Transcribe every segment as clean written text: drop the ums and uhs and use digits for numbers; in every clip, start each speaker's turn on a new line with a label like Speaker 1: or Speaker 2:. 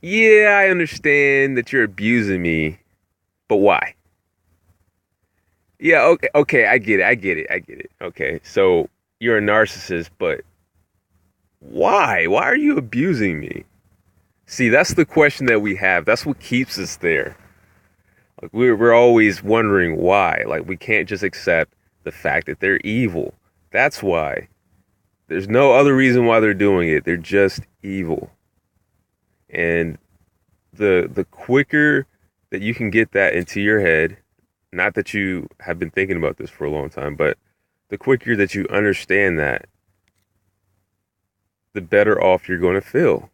Speaker 1: Yeah, I understand that you're abusing me, but why? Yeah, okay, okay, I get it. Okay, so you're a narcissist, but why? Why are you abusing me? See, that's the question that we have. That's what keeps us there. Like we're always wondering why. Like we can't just accept the fact that they're evil. That's why. There's no other reason why they're doing it. They're just evil. And the quicker that you can get that into your head, not that you have been thinking about this for a long time, but the quicker that you understand that, the better off you're going to feel.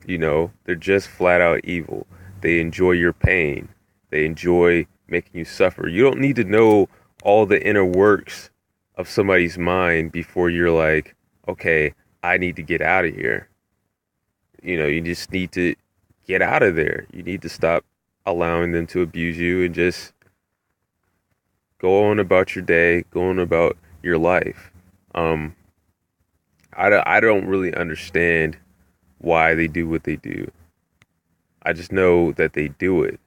Speaker 1: They're just flat out evil. They enjoy your pain. They enjoy making you suffer. You don't need to know all the inner works of somebody's mind before you're like, okay, I need to get out of here. You just need to get out of there. You need to stop allowing them to abuse you and just go on about your day, go on about your life. Um, I don't really understand why they do what they do. I just know that they do it.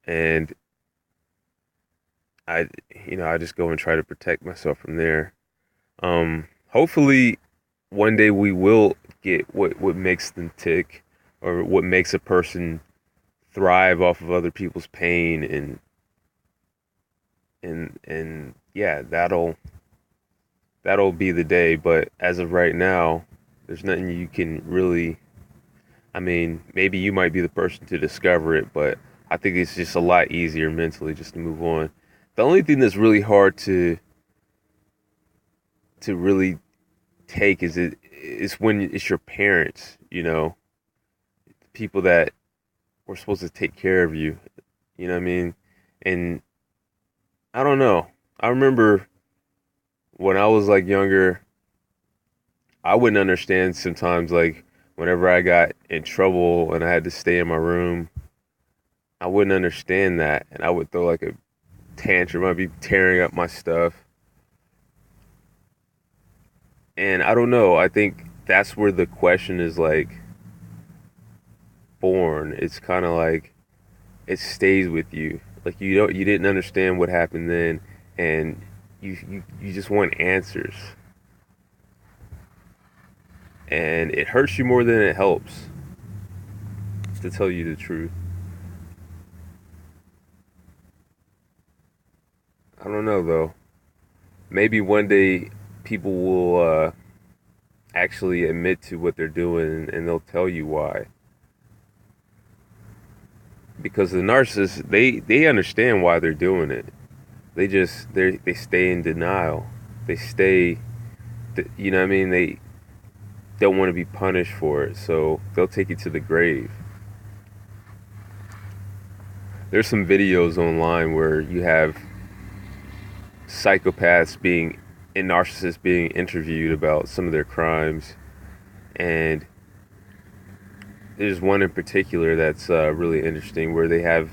Speaker 1: And I, I just go and try to protect myself from there. Hopefully one day we will get what makes them tick or what makes a person thrive off of other people's pain and yeah, that'll be the day. But as of right now, there's nothing you can really. I mean, maybe you might be the person to discover it, but I think it's just a lot easier mentally just to move on. The only thing that's really hard to really take is when it's your parents, people that were supposed to take care of you. You know what I mean? And I don't know. I remember when I was like younger, I wouldn't understand sometimes like whenever I got in trouble and I had to stay in my room, I wouldn't understand that and I would throw like a tantrum. I'd be tearing up my stuff. And I don't know. I think that's where the question is like born. It's kind of like it stays with you. Like you didn't understand what happened then and you just want answers. And it hurts you more than it helps, to tell you the truth. I don't know though. Maybe one day people will actually admit to what they're doing and they'll tell you why. Because the narcissists, they understand why they're doing it. They stay in denial. They stay, you know what I mean? They don't want to be punished for it, so they'll take you to the grave. There's some videos online where you have psychopaths being and narcissists being interviewed about some of their crimes, and there's one in particular that's really interesting where they have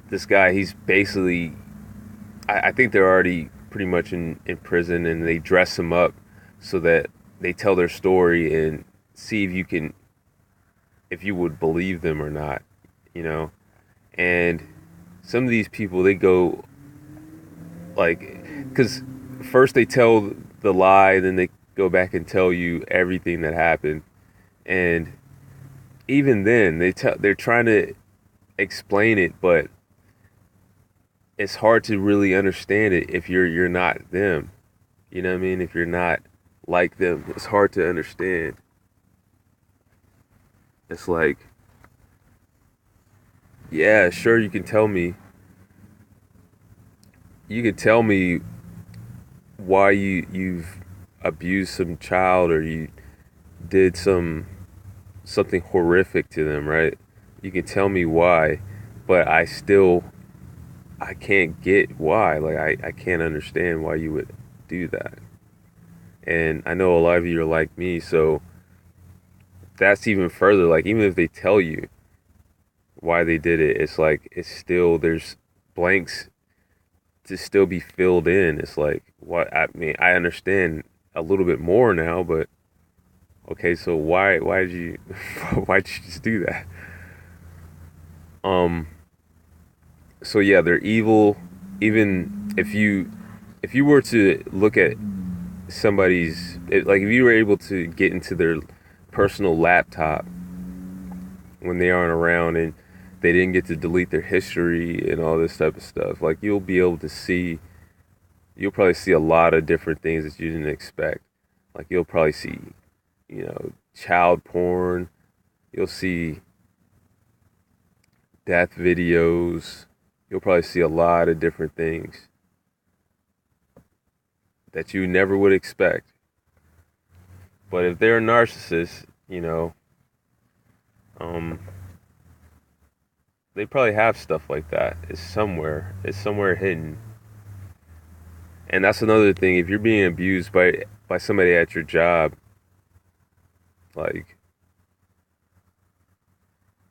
Speaker 1: this guy. He's basically, I think they're already pretty much in prison, and they dress him up so that they tell their story and see if you would believe them or not, you know. And some of these people, they go like, because first they tell the lie, then they go back and tell you everything that happened, and even then they're trying to explain it, but it's hard to really understand it if you're not them. You know what I mean? If you're not like them, it's hard to understand. It's like, yeah, sure, you can tell me why you've abused some child or you did something horrific to them, right? You can tell me why, but I can't get why. Like I can't understand why you would do that. And I know a lot of you are like me, so that's even further. Like even if they tell you why they did it, it's like it's still there's blanks to still be filled in. It's like what I mean, I understand a little bit more now, but Okay, so why did you why did you just do that? Um, so yeah, they're evil. Even if you were to look at like if you were able to get into their personal laptop when they aren't around and they didn't get to delete their history and all this type of stuff, like you'll probably see a lot of different things that you didn't expect. Like you'll probably see, child porn. You'll see death videos. You'll probably see a lot of different things that you never would expect. But if they're a narcissist, um, they probably have stuff like that. It's somewhere hidden. And that's another thing. If you're being abused by somebody at your job, like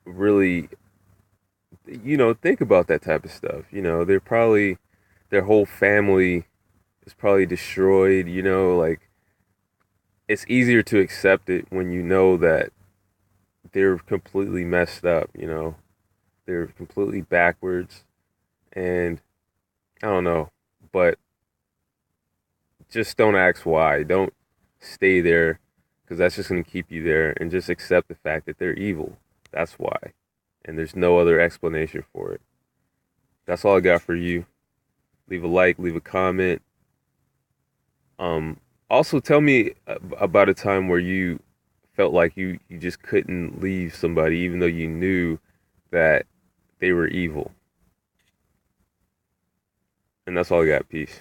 Speaker 1: really, think about that type of stuff. Their whole family is probably destroyed. Like it's easier to accept it when you know that they're completely messed up. They're completely backwards, and I don't know, but just don't ask why. Don't stay there because that's just going to keep you there, and just accept the fact that they're evil. That's why. And there's no other explanation for it. That's all I got for you. Leave a like, leave a comment. Um, Also tell me about a time where you felt like you just couldn't leave somebody even though you knew that they were evil. And that's all I got. Peace.